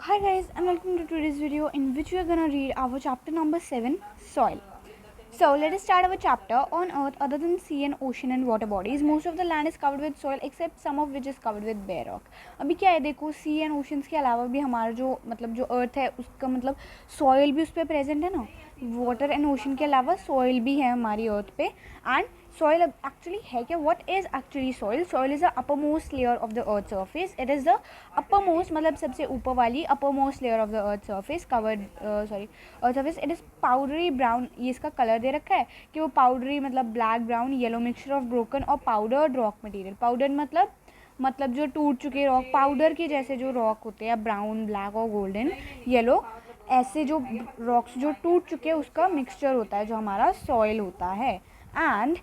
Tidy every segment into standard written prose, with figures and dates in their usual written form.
Hi guys, and welcome to today's video in which we are gonna read our chapter number 7, Soil. So let us start our chapter. On Earth, other than sea and ocean and water bodies, most of the land is covered with soil except some of which is covered with bare rock. अभी क्या है देखो, सी and oceans के अलावा भी हमारा जो अर्थ है उसका मतलब सॉइल भी उस पर प्रेजेंट है ना. वाटर एंड ओशन के अलावा सॉइल भी है हमारी अर्थ पे. एंड soil actually है क्या, what is actually soil is the uppermost layer of the earth surface. It is the uppermost मतलब सबसे ऊपर वाली uppermost layer of the earth surface covered earth surface. It is powdery brown. ये इसका colour दे रखा है कि वो powdery मतलब black brown yellow mixture of broken और powdered rock material. powdered मतलब जो टूट चुके रॉक, पाउडर के जैसे जो रॉक होते हैं ब्राउन ब्लैक और गोल्डन येलो, ऐसे जो रॉक्स जो टूट चुके हैं उसका मिक्सचर होता है जो हमारा सॉइल होता है. And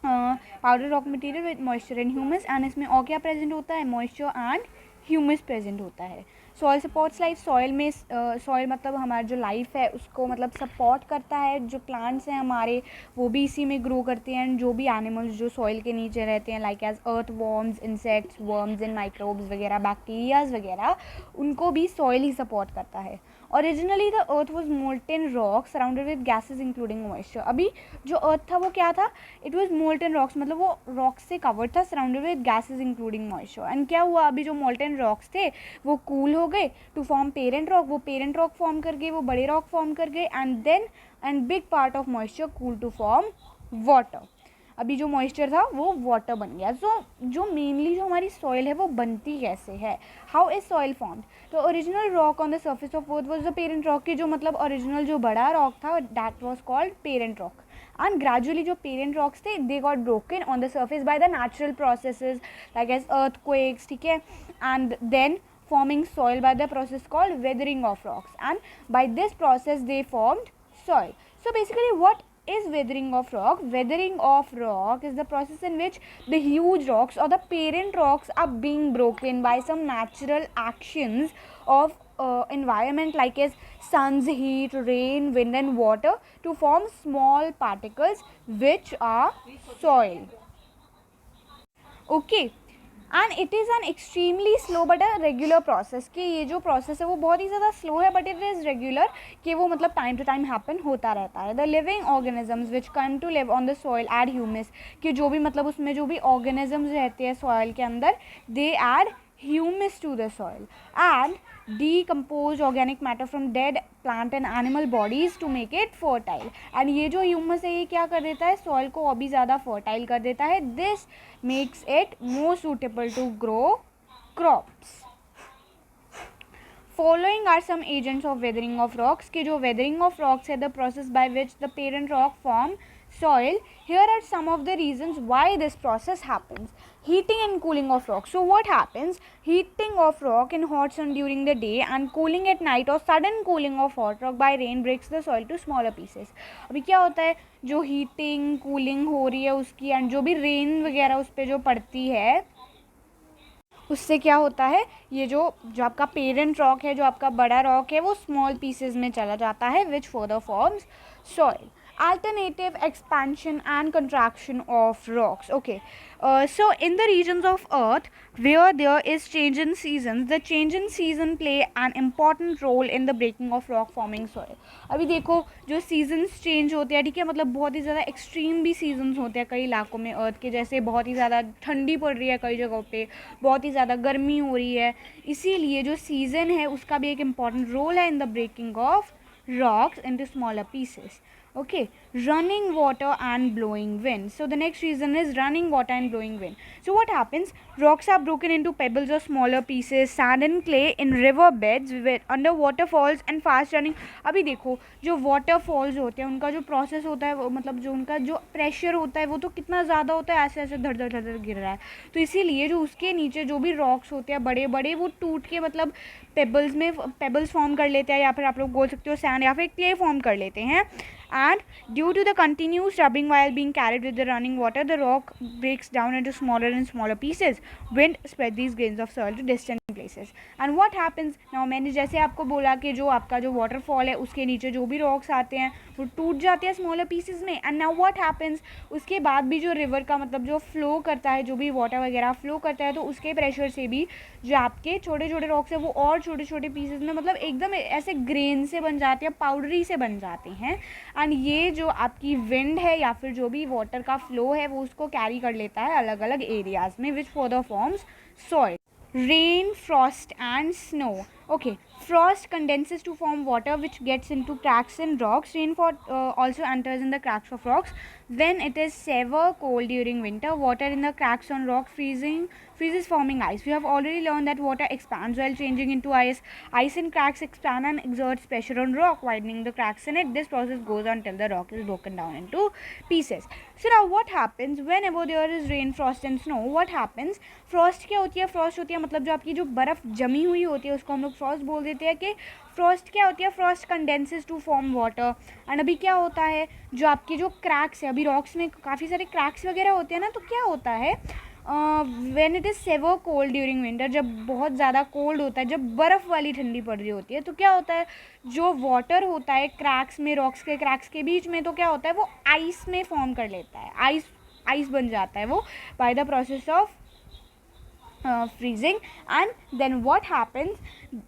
powder rock material with moisture and humus. And इसमें और क्या प्रेजेंट होता है, मॉइस्चर एंड ह्यूमस प्रेजेंट होता है. Soil supports life. सॉइल में सॉइल मतलब हमारा जो लाइफ है उसको मतलब सपोर्ट करता है. जो प्लांट्स हैं हमारे वो भी इसी में ग्रो करते हैं. जो भी एनिमल्स जो सॉइल के नीचे रहते हैं like as earthworms, insects, worms and microbes वगैरह, बैक्टीरियाज वगैरह, उनको भी सॉइल ही सपोर्ट करता है. Originally the earth was molten rock surrounded with gases including moisture. अभी जो अर्थ था वो क्या था, इट वॉज मोल्टन रॉक्स मतलब वो रॉक्स से कवर्ड था surrounded with gases including moisture. And क्या हुआ, अभी जो मोल्टन रॉक्स थे वो कूल हो गए टू फॉर्म पेरेंट रॉक. वो पेरेंट रॉक फॉर्म कर गए, वो बड़े रॉक फॉर्म कर गए. And big part of moisture cool to form water. अभी जो मॉइस्चर था वो वाटर बन गया. सो जो मेनली जो हमारी सॉइल है वो बनती कैसे है, हाउ इज सॉइल फॉर्म्ड. तो original rock on the surface of earth was the parent rock. की जो मतलब ओरिजिनल जो बड़ा रॉक था that was called parent rock. And gradually जो पेरेंट रॉक्स थे they got broken on the surface by the natural processes like as earthquakes, ठीक है, and then forming soil by the process called weathering of rocks. And by this process they formed soil. So basically what is weathering of rock? Weathering of rock is the process in which the huge rocks or the parent rocks are being broken by some natural actions of environment like as sun's heat, rain, wind and water to form small particles which are soil. Okay. And it is an extremely slow but a regular process. कि ये जो process है वो बहुत ही ज़्यादा slow है but it is regular, कि वो मतलब टाइम टू टाइम हैपन होता रहता है. The living organisms which come to live on the soil add humus. कि जो भी मतलब उसमें जो भी ऑर्गेनिजम्स रहते हैं सॉइल के अंदर they add humus to the soil and decompose organic matter from dead plant and animal bodies to make it fertile. and ये जो humus है ये क्या कर देता है, soil को और भी ज़्यादा fertile कर देता है. this makes it more suitable to grow crops. Following are some agents of weathering of rocks. कि जो weathering of rocks है the process by which the parent rock form soil. Here are some of the reasons why this process happens. Heating and cooling of rock. So what happens, heating of rock in hot sun during the day and cooling at night or sudden cooling of hot rock by rain breaks the soil to smaller pieces. अभी क्या होता है, जो heating cooling हो रही है उसकी and जो भी रेन वगैरह उस पर जो पड़ती है उससे क्या होता है, ये जो आपका पेरेंट रॉक है, जो आपका बड़ा रॉक है वो स्मॉल पीसेज में चला जाता है which further forms soil. Alternative expansion and contraction of rocks. Okay, so in the regions of earth where there is change in seasons, the change in season play an important role in the breaking of rock forming soil. अभी देखो जो seasons change होते हैं, ठीक है, मतलब बहुत ही ज़्यादा एक्सट्रीम भी seasons होते हैं कई इलाकों में अर्थ के, जैसे बहुत ही ज़्यादा ठंडी पड़ रही है कई जगहों पे, बहुत ही ज़्यादा गर्मी हो रही है. इसीलिए जो सीज़न है उसका भी एक इम्पॉर्टेंट रोल है in the breaking off rocks into smaller pieces. Okay, running water and blowing wind. So the next reason is running water and blowing wind. So what happens, rocks are broken into pebbles or smaller pieces, sand and clay in river beds with under waterfalls and fast running. अभी देखो जो waterfalls होते हैं उनका जो process होता है वो मतलब जो उनका जो pressure होता है वो तो कितना ज़्यादा होता है, ऐसे ऐसे धड़ धड़ धड़ गिर रहा है. तो इसीलिए जो उसके नीचे जो भी rocks होते हैं बड़े बड़े वो टूट के मतलब पेबल्स फॉर्म कर लेते हैं, या फिर आप लोग बोल सकते हो सैंड या फिर क्ले फॉर्म कर लेते हैं. and due to the continuous rubbing while being carried with the running water, the rock breaks down into smaller and smaller pieces. Wind spread these grains of soil to distant places. And what happens now, मैंने जैसे आपको बोला कि जो आपका जो waterfall है उसके नीचे जो भी rocks आते हैं वो टूट जाते हैं smaller pieces में. And now what happens, उसके बाद भी जो river का मतलब जो flow करता है, जो भी water वगैरह flow करता है, तो उसके pressure से भी जो आपके छोटे छोटे rocks है वो और छोटे छोटे pieces में मतलब एकदम ऐसे grain से बन जाते हैं, powdery से बन जाते हैं. एंड ये जो आपकी विंड है या फिर जो भी वाटर का फ्लो है वो उसको कैरी कर लेता है अलग अलग एरियाज में, which further forms soil. Rain, frost and snow. Okay, frost condenses to form water which gets into cracks in rocks. Rainfall also enters in the cracks of rocks. When it is severe cold during winter, water in the cracks on rock freezes forming ice. We have already learned that water expands while changing into ice. Ice in cracks expand and exerts pressure on rock, widening the cracks in it. This process goes on till the rock is broken down into pieces. So now what happens whenever there is rain, frost and snow? What happens? Frost क्या होती है? Frost होती है मतलब जो आपकी जो बर्फ़ जमी हुई होती है उसको हम लोग फ्रॉस्ट बोल देते हैं. कि फ्रॉस्ट क्या होती है? Frost condenses to form water. And अभी क्या होता है, जो आपकी जो क्रैक्स है, अभी रॉक्स में काफ़ी सारे क्रैक्स वगैरह होते हैं ना, तो क्या होता है when it is severe cold during winter, जब बहुत ज़्यादा कोल्ड होता है, जब बर्फ़ वाली ठंडी पड़ रही होती है, तो क्या होता है जो वाटर होता है क्रैक्स में, रॉक्स के क्रैक्स के बीच में, तो क्या होता है वो आइस में फॉर्म कर लेता है. आइस बन जाता है वो by the process of freezing. And then what happens,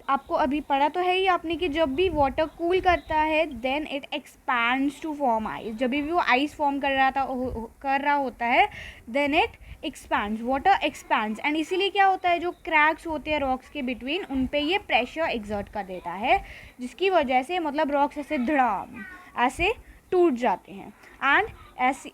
आपको अभी पढ़ा तो है ही आपने कि जब भी वाटर कूल करता है then it expands to form ice. जब भी वो आइस फॉर्म कर रहा होता है then it expands, water expands. And इसीलिए क्या होता है जो क्रैक्स होते हैं रॉक्स के बिटवीन उन पे ये प्रेशर एक्सर्ट कर देता है, जिसकी वजह से मतलब रॉक्स ऐसे धड़ाम ऐसे टूट जाते हैं. एंड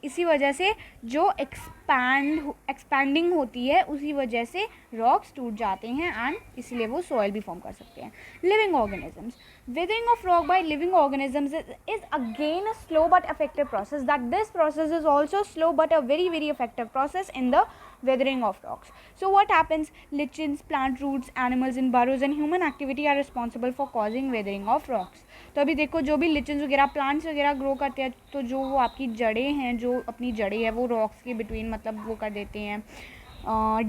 इसी वजह से जो एक्सपैंडिंग होती है उसी वजह से रॉक्स टूट जाते हैं एंड इसलिए वो सॉइल भी फॉर्म कर सकते हैं. Living organisms. Weathering of rock by living organisms is again a slow but effective process. That this process is also slow but a very very effective process in the weathering of rocks. So what happens? Lichens, plant roots, animals in burrows and human activity are responsible for causing weathering of rocks. तो अभी देखो जो भी लिचन्स वगैरह plants वगैरह grow करते हैं तो जो वो आपकी जड़ें हैं, जो अपनी जड़ें हैं वो रॉक्स के बिटवीन मतलब वो कर देते हैं,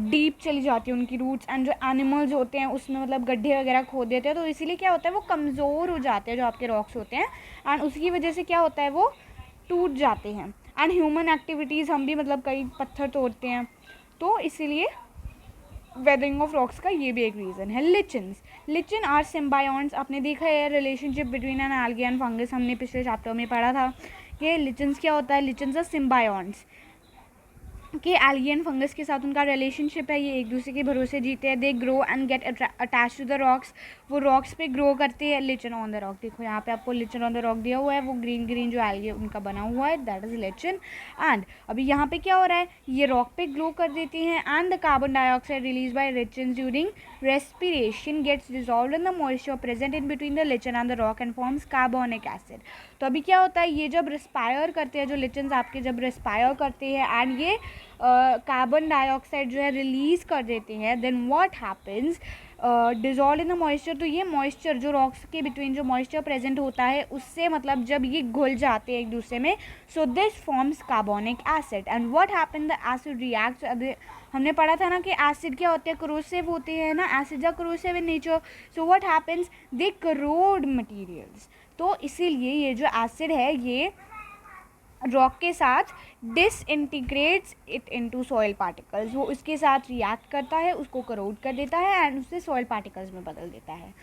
डीप चली जाती है उनकी रूट्स. एंड जो एनिमल्स होते हैं उसमें मतलब गड्ढे वगैरह खोद देते हैं, तो इसीलिए क्या होता है वो कमज़ोर हो जाते हैं जो आपके रॉक्स होते हैं एंड उसकी वजह से क्या होता है वो टूट जाते हैं. एंड ह्यूमन एक्टिविटीज़, हम भी मतलब कई पत्थर तोड़ते हैं, तो इसीलिए वेदरिंग ऑफ रॉक्स का ये भी एक रीज़न है. Lichen are symbionts. आपने देखा है relationship between an algae and fungus, हमने पिछले चैप्टर में पढ़ा था कि लिचन्स क्या होता है. लिचन्स आर सिम्बायोन्ट्स कि एल्गी एंड फंगस के साथ उनका रिलेशनशिप है, ये एक दूसरे के भरोसे जीते हैं. They grow and get attach to the rocks. वो रॉक्स पे ग्रो करते हैं. लिचन ऑन द रॉक, देखो यहाँ पे आपको लिचन ऑन द रॉक दिया हुआ है, वो ग्रीन ग्रीन जो एल्गी उनका बना हुआ है दैट इज़ लिचन. एंड अभी यहाँ पे क्या हो रहा है, ये रॉक पे ग्रो कर देते हैं and the carbon dioxide release by lichen during respiration gets dissolved in the moisture present in between the lichen and the rock and forms carbonic acid. तो अभी क्या होता है, ये जब रिस्पायर करते हैं, जो लिचन्स आपके जब रिस्पायर करते हैं एंड ये कार्बन डाइऑक्साइड जो है रिलीज़ कर देते हैं, then what happens, dissolve in the moisture. तो ये मॉइस्चर जो रॉक्स के बिटवीन जो मॉइस्चर प्रेजेंट होता है उससे मतलब जब ये घुल जाते हैं एक दूसरे में, so this forms carbonic acid. And what happen, the acid reacts. अभी हमने पढ़ा था ना कि एसिड क्या होते हैं, करोसिव होते हैं ना, acid are corrosive in nature. So what happens, they corrode materials. तो इसीलिए ये जो एसिड है ये रॉक के साथ डिसइंटीग्रेट्स इट इनटू सॉइल पार्टिकल्स. वो उसके साथ रिएक्ट करता है, उसको करोड कर देता है एंड उससे सॉइल पार्टिकल्स में बदल देता है.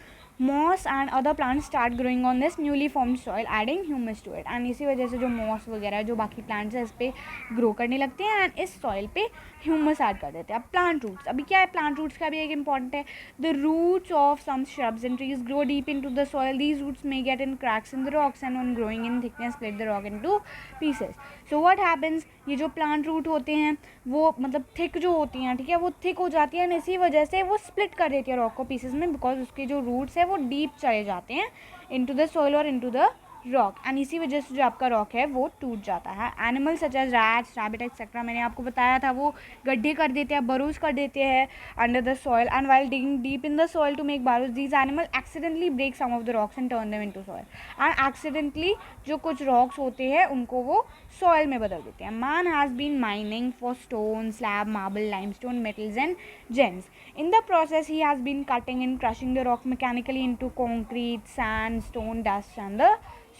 Moss and other plants start growing on this newly formed soil adding humus to it. And इसी वजह से जो मॉस वगैरह जो बाकी प्लांट्स हैं इस पर ग्रो करने लगते हैं एंड इस सॉइल पे ह्यूमस ऐड कर देते हैं. अब प्लांट रूट्स, अभी क्या है प्लांट रूट्स का भी एक इंपॉर्टेंट है. The roots of some shrubs and trees grow deep into the soil. These roots may get in cracks in the rocks and on growing in thickness split the rock into pieces. So what happens, ये जो plant root होते हैं वो मतलब thick जो होती हैं, ठीक है, वो थिक हो जाती हैं, इसी वजह से वो स्प्लिट कर देती है रॉक को पीसेस में, बिकॉज उसके जो रूट्स हैं वो डीप चले जाते हैं इनटू द सॉइल और इनटू द रॉक, एंड इसी वजह से जो आपका रॉक है वो टूट जाता है. Animal such as rats, rabbit etcetera, मैंने आपको बताया था, वो गड्ढे कर देते हैं, बरोज कर देते हैं under the soil, and while digging deep in the soil to make burrows these animal accidentally break some of the rocks and turn them into soil. And accidentally जो कुछ रॉक्स होते हैं उनको वो सॉइल में बदल देते हैं. Man has been mining for stone, slab, marble, limestone, metals and gems. In the process, he has been cutting and crushing the rock mechanically into concrete, sand, stone, dust and the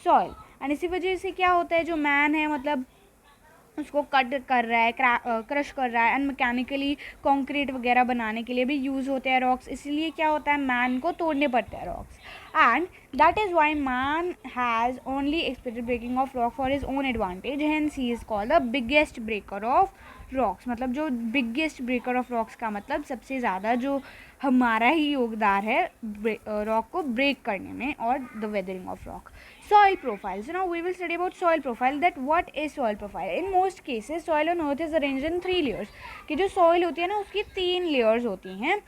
soil. And इसी वजह से क्या होता है, जो man है मतलब उसको कट कर रहा है, क्रश कर रहा है, एंड मैकेनिकली कंक्रीट वगैरह बनाने के लिए भी यूज़ होते हैं रॉक्स. इसलिए क्या होता है, मैन को तोड़ने पड़ते हैं rocks. And that is why man has only expected breaking off rock for his own advantage, hence he is called the biggest breaker of rocks. मतलब जो बिगेस्ट ब्रेकर ऑफ रॉक्स का मतलब सबसे ज़्यादा जो हमारा ही योगदान है रॉक को ब्रेक करने में और the weathering of rock. Soil profile. So now we will study about soil profile. That what is soil profile? In most cases, soil on earth is arranged in 3 layers. कि जो soil होती है ना उसकी 3 layers होती हैं.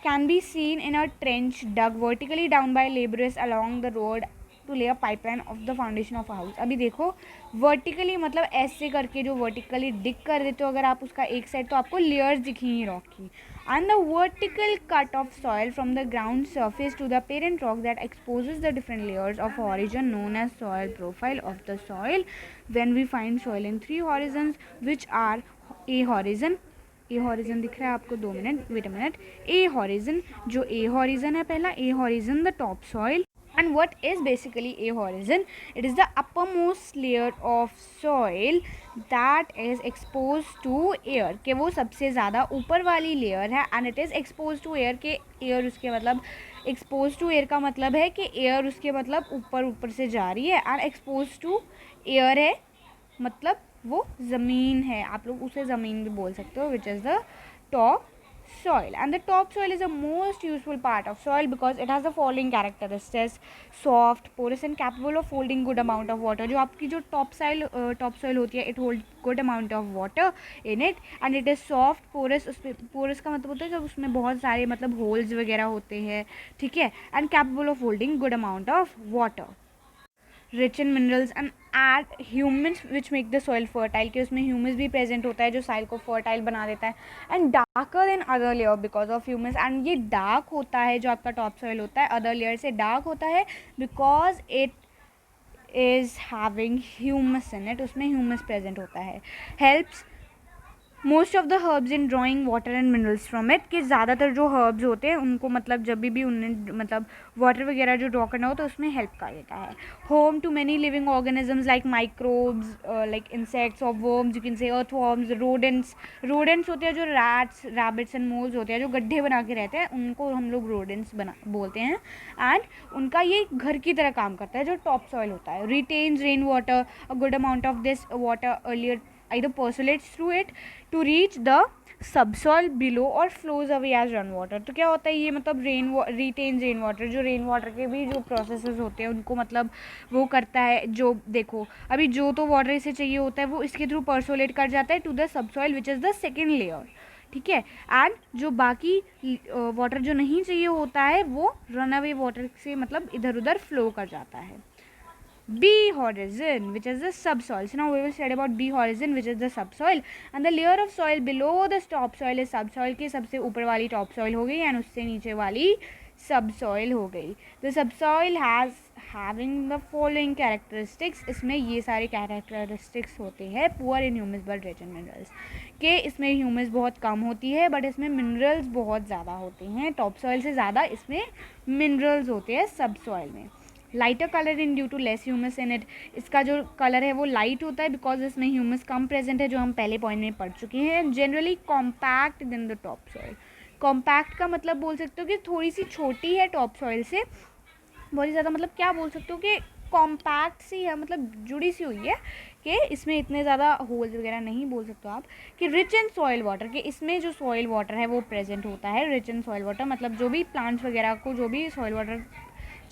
Can be seen in a trench dug vertically down by laborers along the road to lay a pipeline of the foundation of a house. अभी देखो vertically मतलब ऐसे करके जो vertically dig कर देते हो अगर आप उसका एक साइड, तो आपको layers दिखेंगी rock की. And the vertical cut of soil from the ground surface to the parent rock that exposes the different layers of origin known as soil profile of the soil. When we find soil in 3 horizons which are A horizon, A horizon दिख रहा है आपको, 2 minute, wait a minute. A horizon, जो A horizon है पहला, A horizon the top soil. And what is basically a horizon? It is the uppermost layer of soil that is exposed to air. कि वो सबसे ज़्यादा ऊपर वाली layer है. and it is exposed to air. के एयर उसके मतलब exposed to air का मतलब है कि एयर उसके मतलब ऊपर से जा रही है. and exposed to air है मतलब वो ज़मीन है, आप लोग उसे ज़मीन भी बोल सकते हो, which is the top soil. And the top soil is the most useful part of soil because it has the following characteristics: soft, porous and capable of holding good amount of water. जो आपकी जो top soil होती है, it holds good amount of water in it, and it is soft, porous. उसमें porous का मतलब होता है जब उसमें बहुत सारे मतलब holes वगैरह होते हैं, ठीक है, and capable of holding good amount of water. Rich in minerals and add humus which make the soil fertile, कि उसमें ह्यूमस भी प्रेजेंट होता है जो सॉइल को फर्टाइल बना देता है. And darker then other layer because of humus. And ये डार्क होता है जो आपका टॉप सॉइल होता है, अदर लेयर से डार्क होता है because it is having humus in it, उसमें ह्यूमस प्रेजेंट होता है. Helps most of the herbs in drawing water and minerals from it, कि ज़्यादातर जो हर्ब्स होते हैं उनको मतलब जब भी उन्हें मतलब वाटर वगैरह जो ड्रॉ करना हो तो उसमें हेल्प कर देता है. Home to many living organisms like microbes, like insects और worms, you can say earthworms, rodents होते हैं जो रैट्स, रैबिट्स एंड मोल्स होते हैं जो गड्ढे बना के रहते हैं, उनको हम लोग रोडेंट्स बोलते हैं. एंड उनका ये घर की तरह काम करता है जो टॉप सॉइल होता है. Retains rain water, a good amount of this water earlier either percolates through it to reach the subsoil below or flows away as rainwater. तो क्या होता है ये मतलब retains rain water, जो रेन वाटर के भी जो प्रोसेसेस होते हैं उनको मतलब वो करता है. जो देखो अभी जो तो वाटर इसे चाहिए होता है वो इसके थ्रू परसोलेट कर जाता है to the subsoil which is the second layer, ठीक है. एंड जो बाकी वाटर जो नहीं चाहिए होता है वो रन अवे वाटर से मतलब इधर उधर फ्लो कर जाता है. B horizon, which is the subsoil. So now we will study about B horizon, which is the subsoil, and the layer of soil below the topsoil is subsoil. की सबसे ऊपर वाली topsoil हो गई and उससे नीचे वाली subsoil हो गई. The subsoil has having the following characteristics. इसमें ये सारे characteristics होते हैं. poor in humus but rich in minerals. कि इसमें humus बहुत कम होती है but इसमें minerals बहुत ज़्यादा होते हैं. topsoil से ज़्यादा इसमें minerals होते हैं subsoil में. Lighter colour in due to less humus in it, इसका जो कलर है वो लाइट होता है बिकॉज इसमें ह्यूमस कम प्रेजेंट है जो हम पहले पॉइंट में पढ़ चुके हैं. Generally compact then the top soil. Compact का मतलब बोल सकते हो कि थोड़ी सी छोटी है टॉप सॉइल से, बहुत ही ज़्यादा मतलब क्या बोल सकते हो कि कॉम्पैक्ट सी है, मतलब जुड़ी सी हुई है कि इसमें इतने ज़्यादा होल्स वगैरह नहीं बोल सकते हो आप. कि रिच इन सॉइल वाटर, कि इसमें जो सॉइल वाटर है वो प्रेजेंट होता है. रिच इन सॉइल वाटर मतलब जो भी प्लांट्स वगैरह को जो भी सॉइल वाटर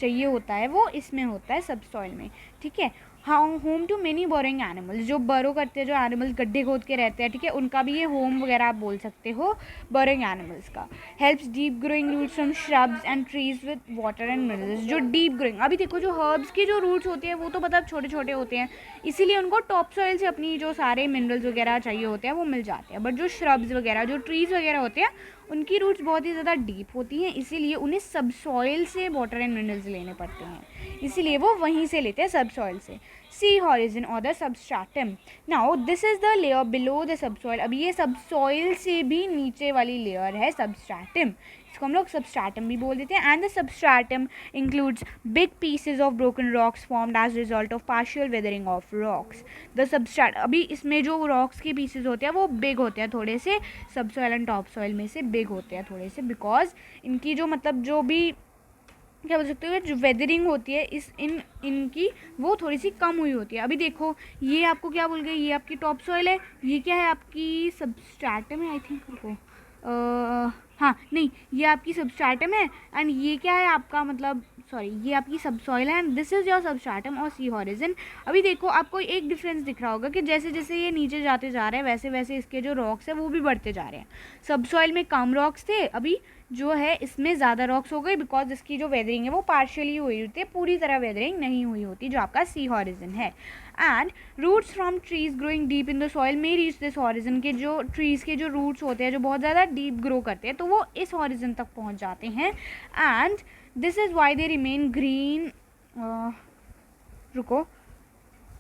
चाहिए होता है वो इसमें होता है सब सॉइल में, ठीक है. हाँ, home to many boring animals, जो बरो करते हैं, जो एनिमल्स गड्ढे खोद के रहते हैं, ठीक है, उनका भी ये होम वगैरह आप बोल सकते हो बोरिंग एनिमल्स का। Helps deep growing roots from shrubs and trees with water and minerals, जो डीप ग्रोइंग, अभी देखो जो हर्ब्स की जो रूट्स होती हैं वो तो मतलब छोटे छोटे होते हैं, इसीलिए उनको टॉप सॉइल से अपनी जो सारे मिनरल्स वगैरह चाहिए होते हैं वो मिल जाते हैं। बट जो श्रब्स वगैरह, जो ट्रीज वगैरह होते हैं, उनकी रूट्स बहुत ही ज़्यादा डीप होती हैं, इसीलिए उन्हें सब सॉइल से वाटर एंड मिनरल्स लेने पड़ते हैं, इसीलिए वो वहीं से लेते हैं, सब सॉइल से। sea horizon or the substratum. Now this is the layer below the subsoil. अब ये subsoil से भी नीचे वाली लेयर है substratum, इसको हम लोग substratum भी बोल देते हैं। And the substratum includes big pieces of broken rocks formed as result of partial weathering of rocks. The substratum, अभी इसमें जो rocks के pieces होते हैं वो big होते हैं थोड़े से, subsoil and topsoil में से big होते हैं थोड़े से, because इनकी जो मतलब जो भी क्या बोल सकते हो, जो वेदरिंग होती है इनकी वो थोड़ी सी कम हुई होती है। अभी देखो ये आपको क्या बोल गए, ये आपकी टॉप सॉइल है, ये क्या है आपकी सबस्ट्रैटम है आई थिंक को, हाँ नहीं, ये आपकी सबस्ट्रैटम है, एंड ये क्या है आपका मतलब सॉरी ये आपकी सब सॉइल है, and this is your substratum और सी हॉरिजन। अभी देखो आपको एक डिफरेंस दिख रहा होगा कि जैसे जैसे ये नीचे जाते जा रहे हैं वैसे वैसे इसके जो रॉक्स है वो भी बढ़ते जा रहे हैं। सब सॉइल में कम रॉक्स थे, अभी जो है इसमें ज़्यादा रॉक्स हो गई, बिकॉज इसकी जो वेदरिंग है वो पार्शियली हुई होती है, पूरी तरह वेदरिंग नहीं हुई होती, जो आपका सी हॉरिजन है। And roots from trees growing deep in the soil में रीच दिस हॉरिजन, के जो ट्रीज़ के जो रूट्स होते हैं जो बहुत ज़्यादा डीप ग्रो करते हैं तो वो इस हॉरिजन तक पहुँच जाते हैं। And this is why they remain green, रुको,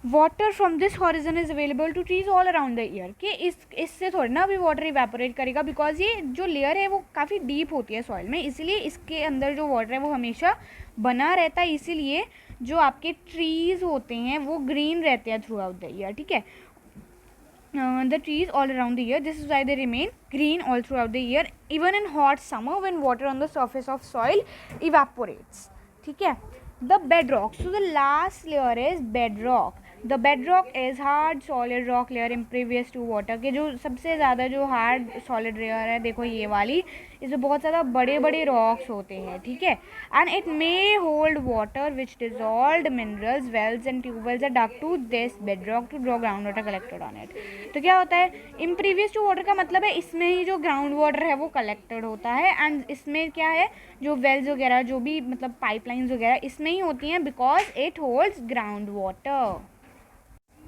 water from this horizon is available to trees all around the year, कि इससे थोड़ी ना अभी वाटर इवेपोरेट करेगा, बिकॉज ये जो लेयर है वो काफ़ी डीप होती है सॉइल में, इसीलिए इसके अंदर जो वाटर है वो हमेशा बना रहता है, इसीलिए जो आपके ट्रीज होते हैं वो ग्रीन रहते हैं थ्रू आउट द ईयर, ठीक है। The trees all around the year, this is why they remain green all throughout the year even in hot summer when water on the surface of soil evaporates, ठीक है। The bedrock, so the last layer is bedrock. The bedrock is hard solid rock layer impervious to water, के जो सबसे ज़्यादा जो hard solid layer है देखो ये वाली, इसमें बहुत ज़्यादा बड़े बड़े रॉक्स होते हैं, ठीक है। And it may hold water which dissolved minerals, wells and tubewells are dug to this bedrock to draw ground water collected on it. तो क्या होता है इम्प्रीवियस टू वाटर का मतलब है इसमें ही जो ग्राउंड वाटर है वो कलेक्टेड होता है, एंड इसमें क्या है जो वेल्स वगैरह जो भी मतलब पाइपलाइंस वगैरह इसमें ही होती हैं, because it holds ground water.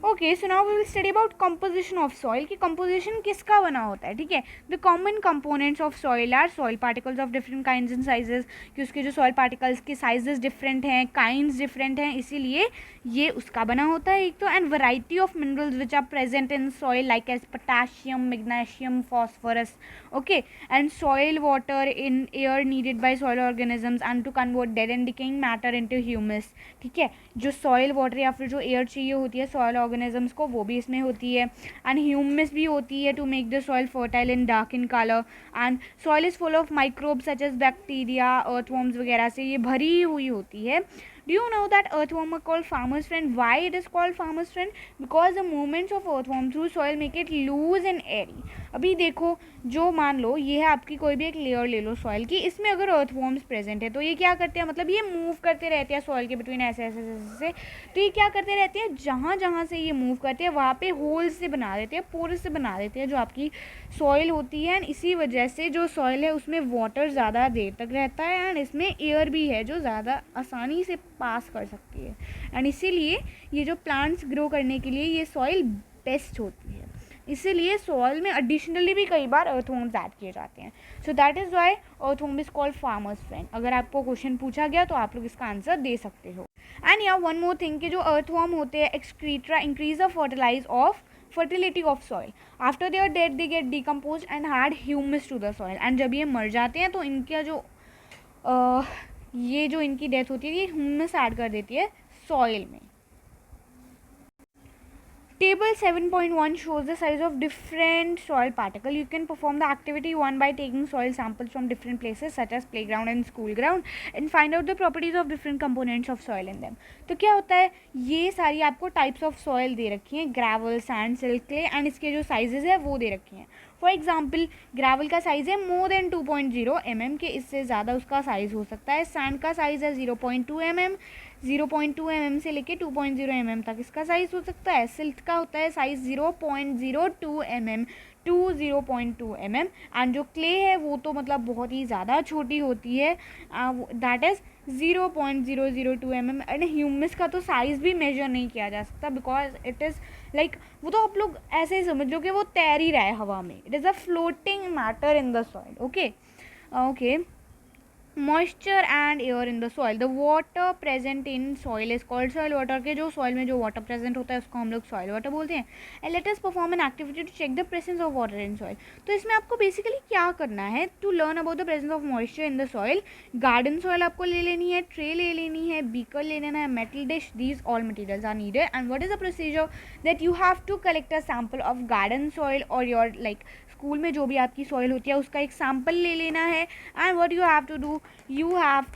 Okay, so now we will study about composition of soil, कि कंपोजिशन किसका बना होता है, ठीक है। The common components of soil are soil particles of different kinds and sizes, कि उसके जो सॉइल पार्टिकल्स के साइजेस डिफरेंट हैं, काइंड्स डिफरेंट हैं, इसीलिए ये उसका बना होता है एक तो। And variety of minerals which are present in soil like as potassium, magnesium, phosphorus, okay. And soil water in air needed by soil organisms and to convert dead and decaying matter into humus, ठीक है। जो soil water या फिर जो air चाहिए होती है soil organisms को वो भी इसमें होती है, एंड ह्यूमस भी होती है to make the soil fertile and dark in colour. And soil is full of microbes such as bacteria, earthworms वगैरह से ये भरी हुई होती है। Do you know that earthworm are called farmer's friend? Why it is called farmer's friend? Because the movements of earthworm through soil make it loose and airy. अभी देखो जो मान लो ये है आपकी कोई भी एक लेयर ले लो सॉइल की, इसमें अगर अर्थवॉर्म्स प्रेजेंट है तो ये क्या करते हैं, मतलब ये मूव करते रहते हैं सॉइल के बिटवीन ऐसे ऐसे ऐसे, तो ये क्या करते रहते हैं जहाँ जहाँ से ये मूव करते हैं वहाँ पे होल्स से बना देते हैं, पोरस से बना देते हैं जो आपकी सॉइल होती है। एंड इसी वजह से जो सॉइल है उसमें वाटर ज़्यादा देर तक रहता है, एंड इसमें एयर भी है जो ज़्यादा आसानी से पास कर सकती है, एंड इसीलिए ये जो प्लांट्स ग्रो करने के लिए ये सॉइल बेस्ट होती है। इसीलिए सॉइल में एडिशनली भी कई बार अर्थवॉर्म्स ऐड किए जाते हैं। So that is Y earthworm is called farmers friend. अगर आपको क्वेश्चन पूछा गया तो आप लोग इसका आंसर दे सकते हो। एंड या वन मोर थिंग कि जो अर्थवॉर्म होते हैं excreta increase the fertility of soil. After they are dead they get decomposed and add humus to the soil. And जब ये मर जाते हैं तो इनका जो ये जो इनकी डेथ होती है ये ह्यूमस ऐड कर देती है सॉइल में। Table 7.1 shows the size of different soil particle. You can perform the activity 1 by taking soil samples from different places such as playground and school ground and find out the properties of different components of soil in them. तो क्या होता है ये सारी आपको types of soil दे रखी हैं, gravel, sand, silk, clay, and इसके जो साइजेस है वो दे रखी हैं। फॉर एग्जाम्पल ग्रेवल का साइज़ है मोर देन 2.0 mm के, इससे ज़्यादा उसका साइज़ हो सकता है। सैंड का साइज़ है 0.2 mm, 0.2 mm से लेके 2.0 mm तक इसका साइज़ हो सकता है। सिल्ट का होता है size 0.02 mm to 0.2 mm, and जो क्ले है वो तो मतलब बहुत ही ज़्यादा छोटी होती है, that is 0.002 mm। And humus का तो साइज़ भी मेजर नहीं किया जा सकता बिकॉज इट इज़ लाइक वो तो आप लोग ऐसे ही समझ लो कि वो तैर ही रहा है हवा में, it is a floating matter in the soil. Okay moisture and air in the soil, the water present in soil is called soil water, के जो सॉइल में जो वाटर प्रेजेंट होता है उसको हम लोग सॉइल वाटर बोलते हैं। And let us perform an activity to check the presence of water in soil. तो इसमें आपको बेसिकली क्या करना है to learn about the presence of moisture in the soil. Garden soil आपको ले लेनी है, ट्रे ले लेनी है, बीकर ले लेना है, metal dish, these all materials are needed. And what is the procedure that you have to collect a sample of garden soil और योर लाइक स्कूल में जो भी आपकी सॉइल होती है उसका एक सैम्पल ले लेना है। And what you have to do, you have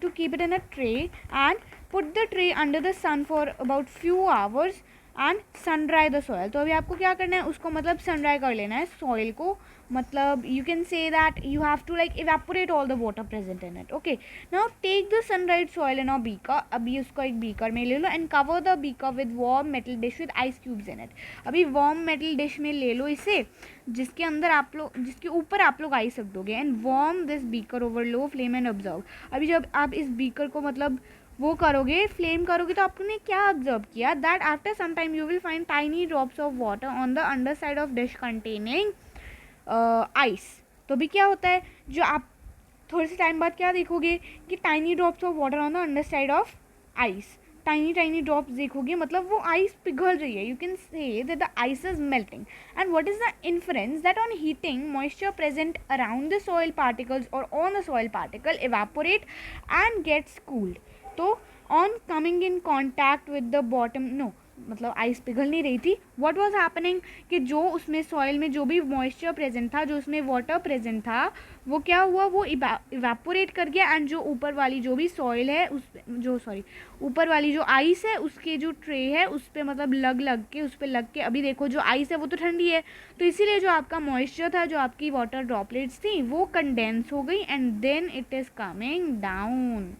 to keep it in a tray and put the tray under the sun for about few hours and sun dry the soil। तो अभी आपको क्या करना है, उसको मतलब sun dry कर लेना है सॉइल को, मतलब you can say that you have to like evaporate all the water present in it। okay, now take the sun dried soil in a beaker, अभी उसको एक beaker में ले लो and cover the beaker with warm metal dish with ice cubes in it। अभी warm metal dish में ले लो इसे, जिसके अंदर आप लोग, जिसके ऊपर आप लोग आइस रख दोगे, and warm this beaker over low flame and observe. अभी जब आप इस बीकर को मतलब वो करोगे, फ्लेम करोगे, तो आपने क्या ऑब्जर्व किया, that after some time you will find tiny drops of water on the under side of dish containing ice. तो अभी क्या होता है, जो आप थोड़े से टाइम बाद क्या देखोगे कि tiny drops of water on the under side of ice, tiny drops देखोगे, मतलब वो आइस पिघल रही है। You can say that the ice is melting. And what is the inference, that on heating moisture present around the soil particles और on the soil particle evaporate and gets cooled. तो on coming in contact with the bottom, no मतलब ice पिघल नहीं रही थी, what was happening कि जो उसमें सॉइल में जो भी मॉइस्चर प्रेजेंट था, जो उसमें वाटर प्रेजेंट था, वो क्या हुआ, वो इवेपोरेट कर गया। एंड जो ऊपर वाली जो भी सॉइल है उस जो ऊपर वाली जो आइस है उसके जो ट्रे है उस पर मतलब उस पर लग के अभी देखो जो आइस है वो तो ठंडी है, तो इसीलिए जो आपका मॉइस्चर था, जो आपकी वाटर ड्रॉपलेट्स थी, वो कंडेंस हो गई and then it is coming down.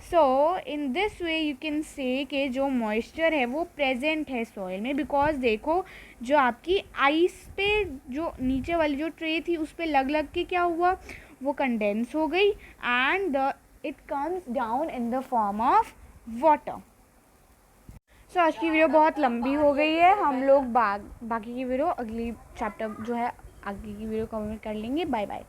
So in this way you can say कि जो मॉइस्चर है वो प्रेजेंट है सॉइल में, बिकॉज देखो जो आपकी आइस पे जो नीचे वाली जो ट्रे थी उस पर लग के क्या हुआ, वो कंडेंस हो गई and it comes down in the form of water. So आज की वीडियो बहुत लंबी हो गई है, हम लोग बाकी की वीडियो अगली चैप्टर जो है आगे की वीडियो कवर कर लेंगे। Bye bye.